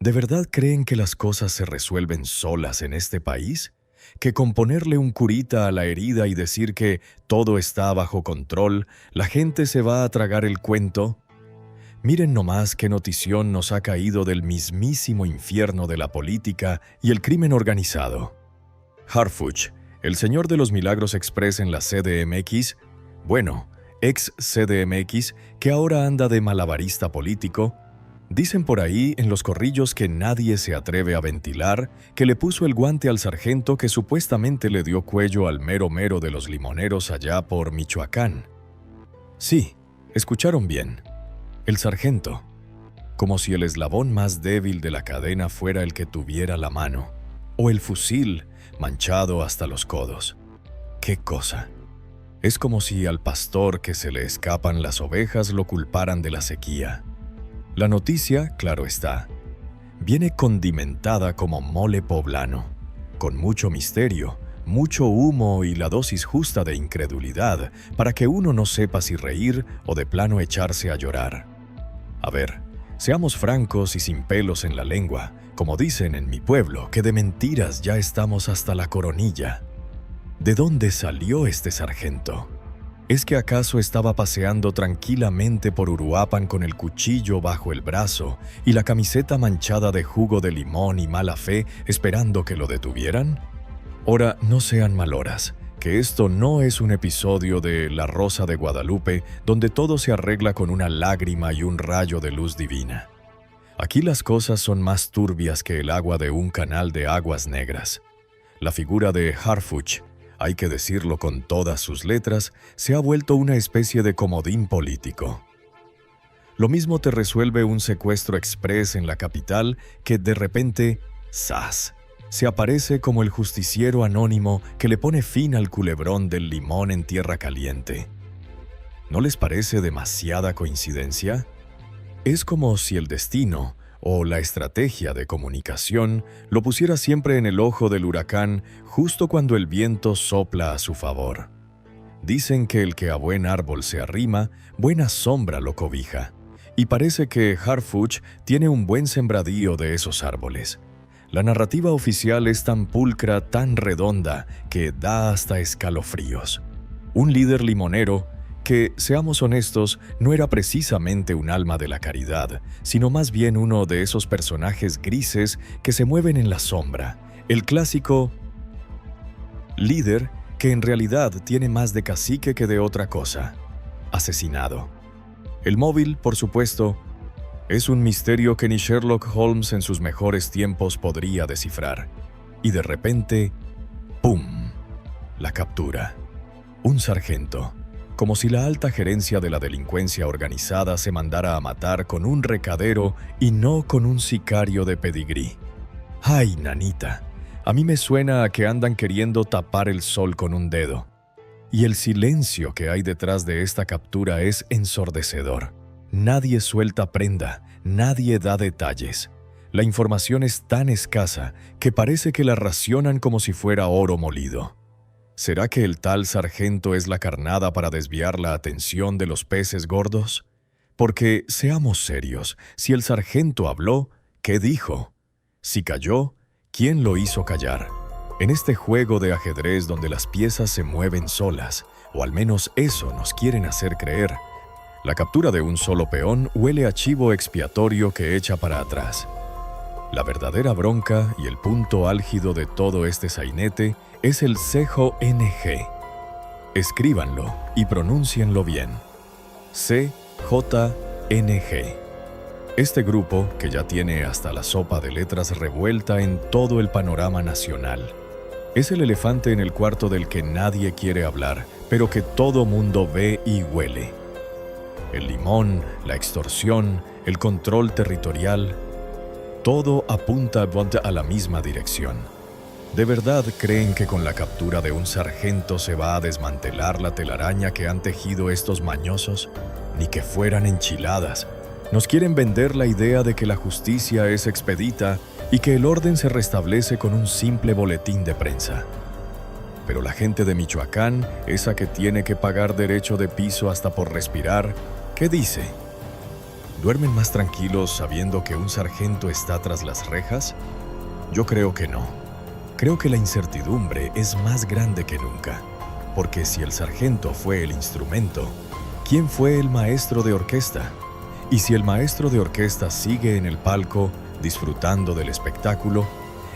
¿De verdad creen que las cosas se resuelven solas en este país? ¿Que con ponerle un curita a la herida y decir que todo está bajo control, la gente se va a tragar el cuento? Miren nomás qué notición nos ha caído del mismísimo infierno de la política y el crimen organizado. Harfuch, el señor de los Milagros Express en la CDMX, bueno, ex CDMX, que ahora anda de malabarista político. Dicen por ahí en los corrillos que nadie se atreve a ventilar, que le puso el guante al sargento que supuestamente le dio cuello al mero mero de los limoneros allá por Michoacán. Sí, escucharon bien. El sargento. Como si el eslabón más débil de la cadena fuera el que tuviera la mano, o el fusil manchado hasta los codos. ¡Qué cosa! Es como si al pastor que se le escapan las ovejas lo culparan de la sequía. La noticia, claro está, viene condimentada como mole poblano, con mucho misterio, mucho humo y la dosis justa de incredulidad para que uno no sepa si reír o de plano echarse a llorar. A ver, seamos francos y sin pelos en la lengua, como dicen en mi pueblo, que de mentiras ya estamos hasta la coronilla. ¿De dónde salió este sargento? ¿Es que acaso estaba paseando tranquilamente por Uruapan con el cuchillo bajo el brazo y la camiseta manchada de jugo de limón y mala fe esperando que lo detuvieran? Ora, no sean maloras, que esto no es un episodio de La Rosa de Guadalupe donde todo se arregla con una lágrima y un rayo de luz divina. Aquí las cosas son más turbias que el agua de un canal de aguas negras. La figura de Harfuch, hay que decirlo con todas sus letras, se ha vuelto una especie de comodín político. Lo mismo te resuelve un secuestro express en la capital que de repente, ¡zas!, se aparece como el justiciero anónimo que le pone fin al culebrón del limón en tierra caliente. ¿No les parece demasiada coincidencia? Es como si el destino o la estrategia de comunicación lo pusiera siempre en el ojo del huracán justo cuando el viento sopla a su favor. Dicen que el que a buen árbol se arrima, buena sombra lo cobija. Y parece que Harfuch tiene un buen sembradío de esos árboles. La narrativa oficial es tan pulcra, tan redonda, que da hasta escalofríos. Un líder limonero que, seamos honestos, no era precisamente un alma de la caridad, sino más bien uno de esos personajes grises que se mueven en la sombra, el clásico líder que en realidad tiene más de cacique que de otra cosa, asesinado. El móvil, por supuesto, es un misterio que ni Sherlock Holmes en sus mejores tiempos podría descifrar. Y de repente, ¡pum!, la captura. Un sargento. Como si la alta gerencia de la delincuencia organizada se mandara a matar con un recadero y no con un sicario de pedigrí. ¡Ay, nanita! A mí me suena a que andan queriendo tapar el sol con un dedo. Y el silencio que hay detrás de esta captura es ensordecedor. Nadie suelta prenda, nadie da detalles. La información es tan escasa que parece que la racionan como si fuera oro molido. ¿Será que el tal sargento es la carnada para desviar la atención de los peces gordos? Porque, seamos serios, si el sargento habló, ¿qué dijo? Si calló, ¿quién lo hizo callar? En este juego de ajedrez donde las piezas se mueven solas, o al menos eso nos quieren hacer creer, la captura de un solo peón huele a chivo expiatorio que echa para atrás. La verdadera bronca y el punto álgido de todo este sainete es el CJNG. Escríbanlo y pronúncienlo bien. CJNG. Este grupo, que ya tiene hasta la sopa de letras revuelta en todo el panorama nacional, es el elefante en el cuarto del que nadie quiere hablar, pero que todo mundo ve y huele. El limón, la extorsión, el control territorial, todo apunta a la misma dirección. ¿De verdad creen que con la captura de un sargento se va a desmantelar la telaraña que han tejido estos mañosos? Ni que fueran enchiladas. Nos quieren vender la idea de que la justicia es expedita y que el orden se restablece con un simple boletín de prensa. Pero la gente de Michoacán, esa que tiene que pagar derecho de piso hasta por respirar, ¿qué dice? ¿Duermen más tranquilos sabiendo que un sargento está tras las rejas? Yo creo que no. Creo que la incertidumbre es más grande que nunca, porque si el sargento fue el instrumento, ¿quién fue el maestro de orquesta? Y si el maestro de orquesta sigue en el palco, disfrutando del espectáculo,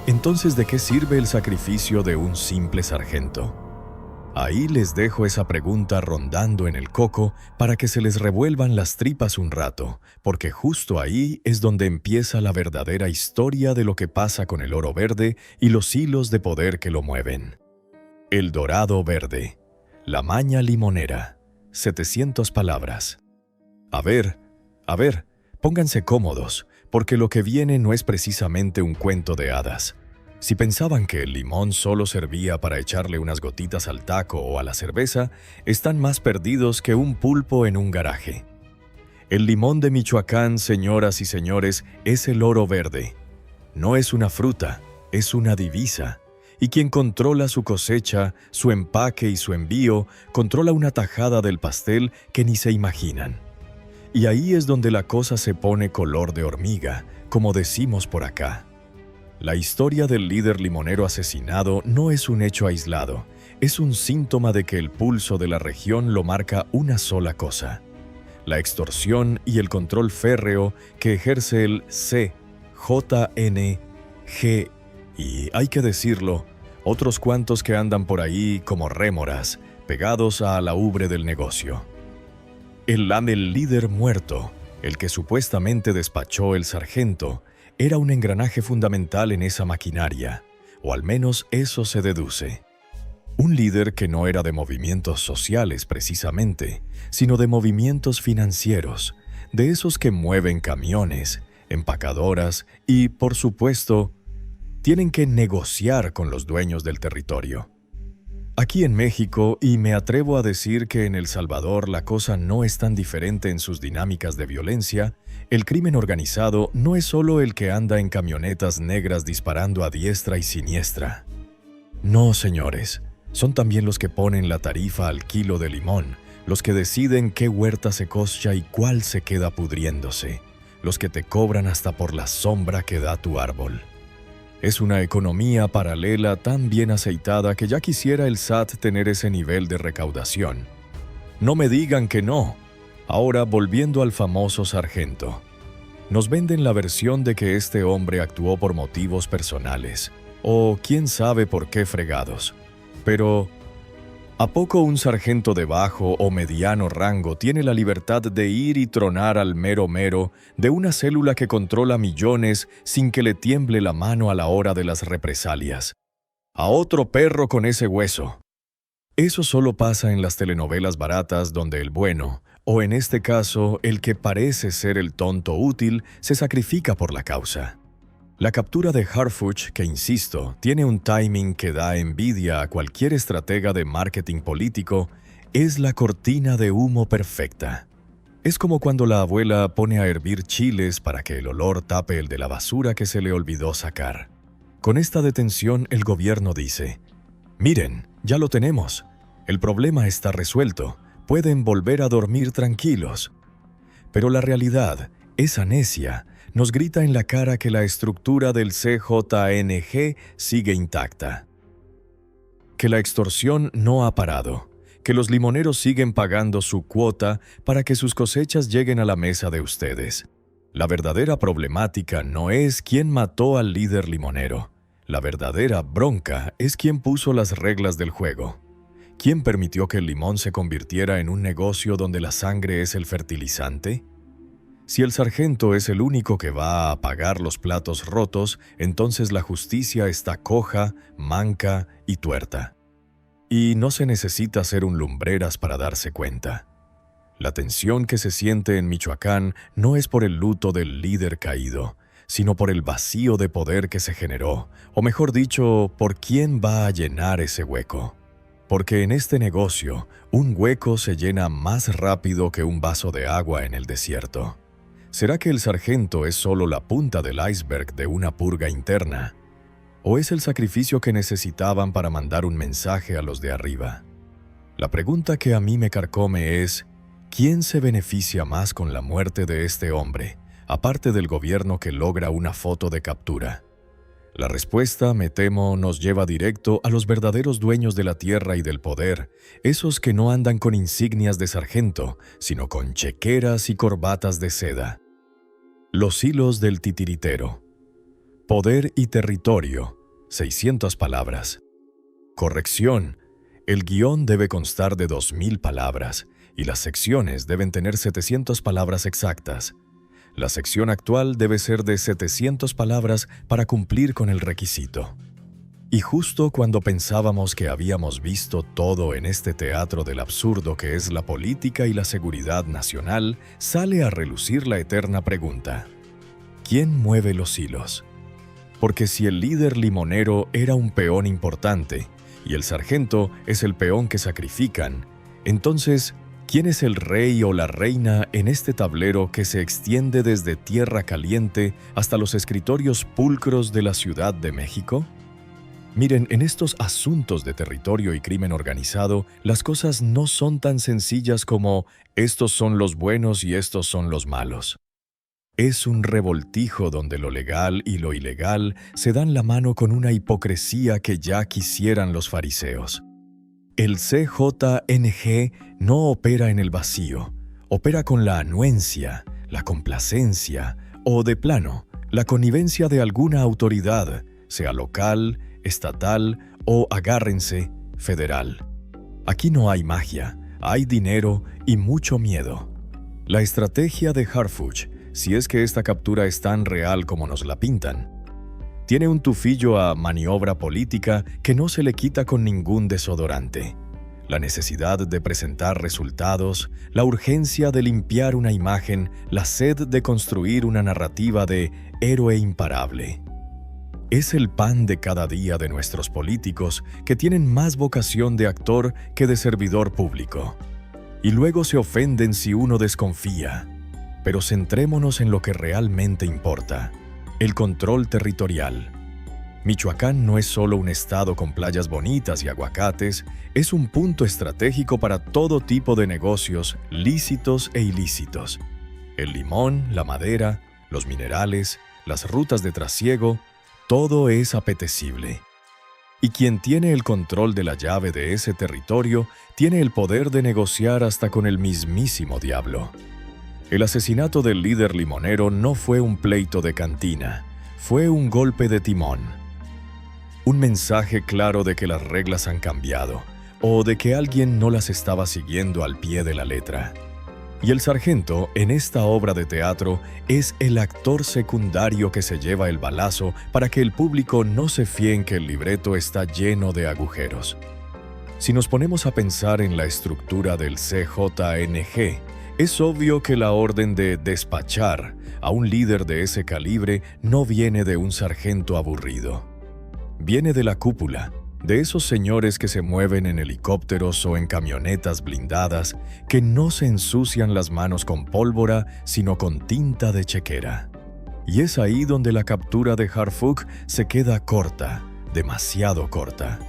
entonces ¿de qué sirve el sacrificio de un simple sargento? Ahí les dejo esa pregunta rondando en el coco para que se les revuelvan las tripas un rato, porque justo ahí es donde empieza la verdadera historia de lo que pasa con el oro verde y los hilos de poder que lo mueven. El dorado verde, la maña limonera, 700 palabras. A ver, pónganse cómodos, porque lo que viene no es precisamente un cuento de hadas. Si pensaban que el limón solo servía para echarle unas gotitas al taco o a la cerveza, están más perdidos que un pulpo en un garaje. El limón de Michoacán, señoras y señores, es el oro verde. No es una fruta, es una divisa. Y quien controla su cosecha, su empaque y su envío, controla una tajada del pastel que ni se imaginan. Y ahí es donde la cosa se pone color de hormiga, como decimos por acá. La historia del líder limonero asesinado no es un hecho aislado, es un síntoma de que el pulso de la región lo marca una sola cosa: la extorsión y el control férreo que ejerce el CJNG y, hay que decirlo, otros cuantos que andan por ahí como rémoras, pegados a la ubre del negocio. El líder muerto, el que supuestamente despachó el sargento, era un engranaje fundamental en esa maquinaria, o al menos eso se deduce. Un líder que no era de movimientos sociales precisamente, sino de movimientos financieros, de esos que mueven camiones, empacadoras y, por supuesto, tienen que negociar con los dueños del territorio. Aquí en México, y me atrevo a decir que en El Salvador la cosa no es tan diferente en sus dinámicas de violencia, el crimen organizado no es solo el que anda en camionetas negras disparando a diestra y siniestra. No, señores, son también los que ponen la tarifa al kilo de limón, los que deciden qué huerta se cosecha y cuál se queda pudriéndose, los que te cobran hasta por la sombra que da tu árbol. Es una economía paralela tan bien aceitada que ya quisiera el SAT tener ese nivel de recaudación. No me digan que no. Ahora, volviendo al famoso sargento. Nos venden la versión de que este hombre actuó por motivos personales, o quién sabe por qué fregados. Pero, ¿a poco un sargento de bajo o mediano rango tiene la libertad de ir y tronar al mero de una célula que controla millones sin que le tiemble la mano a la hora de las represalias? A otro perro con ese hueso. Eso solo pasa en las telenovelas baratas donde el bueno, o en este caso, el que parece ser el tonto útil, se sacrifica por la causa. La captura de Harfuch, que insisto, tiene un timing que da envidia a cualquier estratega de marketing político, es la cortina de humo perfecta. Es como cuando la abuela pone a hervir chiles para que el olor tape el de la basura que se le olvidó sacar. Con esta detención, el gobierno dice: «Miren, ya lo tenemos. El problema está resuelto. Pueden volver a dormir tranquilos». Pero la realidad, esa necia, nos grita en la cara que la estructura del CJNG sigue intacta. Que la extorsión no ha parado, que los limoneros siguen pagando su cuota para que sus cosechas lleguen a la mesa de ustedes. La verdadera problemática no es quién mató al líder limonero. La verdadera bronca es quién puso las reglas del juego. ¿Quién permitió que el limón se convirtiera en un negocio donde la sangre es el fertilizante? Si el sargento es el único que va a pagar los platos rotos, entonces la justicia está coja, manca y tuerta. Y no se necesita ser un lumbreras para darse cuenta. La tensión que se siente en Michoacán no es por el luto del líder caído, sino por el vacío de poder que se generó, o mejor dicho, por quién va a llenar ese hueco. Porque en este negocio, un hueco se llena más rápido que un vaso de agua en el desierto. ¿Será que el sargento es solo la punta del iceberg de una purga interna? ¿O es el sacrificio que necesitaban para mandar un mensaje a los de arriba? La pregunta que a mí me carcome es: ¿Quién se beneficia más con la muerte de este hombre, aparte del gobierno que logra una foto de captura? La respuesta, me temo, nos lleva directo a los verdaderos dueños de la tierra y del poder, esos que no andan con insignias de sargento, sino con chequeras y corbatas de seda. Los hilos del titiritero. Poder y territorio, 600 palabras. Corrección. El guión debe constar de 2000 palabras y las secciones deben tener 700 palabras exactas. La sección actual debe ser de 700 palabras para cumplir con el requisito. Y justo cuando pensábamos que habíamos visto todo en este teatro del absurdo que es la política y la seguridad nacional, sale a relucir la eterna pregunta: ¿quién mueve los hilos? Porque si el líder limonero era un peón importante y el sargento es el peón que sacrifican, entonces, ¿quién es el rey o la reina en este tablero que se extiende desde Tierra Caliente hasta los escritorios pulcros de la Ciudad de México? Miren, en estos asuntos de territorio y crimen organizado, las cosas no son tan sencillas como estos son los buenos y estos son los malos. Es un revoltijo donde lo legal y lo ilegal se dan la mano con una hipocresía que ya quisieran los fariseos. El CJNG no opera en el vacío, opera con la anuencia, la complacencia o, de plano, la connivencia de alguna autoridad, sea local, estatal o, agárrense, federal. Aquí no hay magia, hay dinero y mucho miedo. La estrategia de Harfuch, si es que esta captura es tan real como nos la pintan, tiene un tufillo a maniobra política que no se le quita con ningún desodorante. La necesidad de presentar resultados, la urgencia de limpiar una imagen, la sed de construir una narrativa de héroe imparable. Es el pan de cada día de nuestros políticos que tienen más vocación de actor que de servidor público. Y luego se ofenden si uno desconfía. Pero centrémonos en lo que realmente importa: el control territorial. Michoacán no es solo un estado con playas bonitas y aguacates, es un punto estratégico para todo tipo de negocios, lícitos e ilícitos. El limón, la madera, los minerales, las rutas de trasiego, todo es apetecible. Y quien tiene el control de la llave de ese territorio tiene el poder de negociar hasta con el mismísimo diablo. El asesinato del líder limonero no fue un pleito de cantina, fue un golpe de timón. Un mensaje claro de que las reglas han cambiado, o de que alguien no las estaba siguiendo al pie de la letra. Y el sargento, en esta obra de teatro, es el actor secundario que se lleva el balazo para que el público no se fíe en que el libreto está lleno de agujeros. Si nos ponemos a pensar en la estructura del CJNG, es obvio que la orden de despachar a un líder de ese calibre no viene de un sargento aburrido. Viene de la cúpula, de esos señores que se mueven en helicópteros o en camionetas blindadas, que no se ensucian las manos con pólvora, sino con tinta de chequera. Y es ahí donde la captura de Harfuch se queda corta, demasiado corta.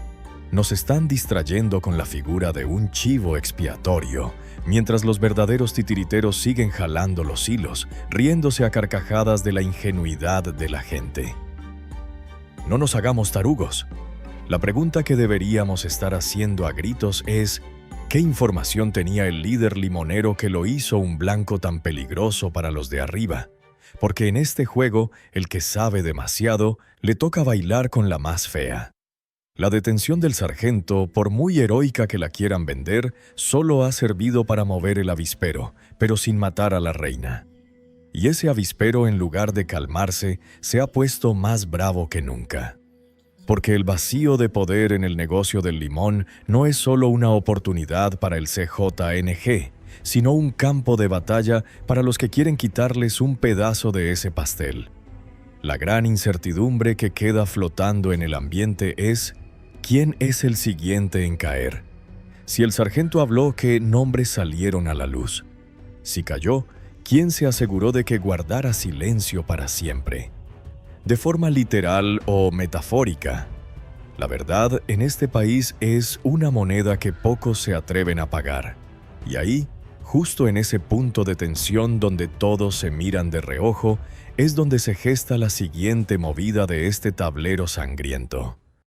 Nos están distrayendo con la figura de un chivo expiatorio, mientras los verdaderos titiriteros siguen jalando los hilos, riéndose a carcajadas de la ingenuidad de la gente. No nos hagamos tarugos. La pregunta que deberíamos estar haciendo a gritos es: ¿qué información tenía el líder limonero que lo hizo un blanco tan peligroso para los de arriba? Porque en este juego, el que sabe demasiado, le toca bailar con la más fea. La detención del sargento, por muy heroica que la quieran vender, solo ha servido para mover el avispero, pero sin matar a la reina. Y ese avispero, en lugar de calmarse, se ha puesto más bravo que nunca. Porque el vacío de poder en el negocio del limón no es solo una oportunidad para el CJNG, sino un campo de batalla para los que quieren quitarles un pedazo de ese pastel. La gran incertidumbre que queda flotando en el ambiente es: ¿quién es el siguiente en caer? Si el sargento habló, ¿qué nombres salieron a la luz? Si cayó, ¿quién se aseguró de que guardara silencio para siempre? De forma literal o metafórica, la verdad en este país es una moneda que pocos se atreven a pagar. Y ahí, Justo en ese punto de tensión donde todos se miran de reojo, es donde se gesta la siguiente movida de este tablero sangriento.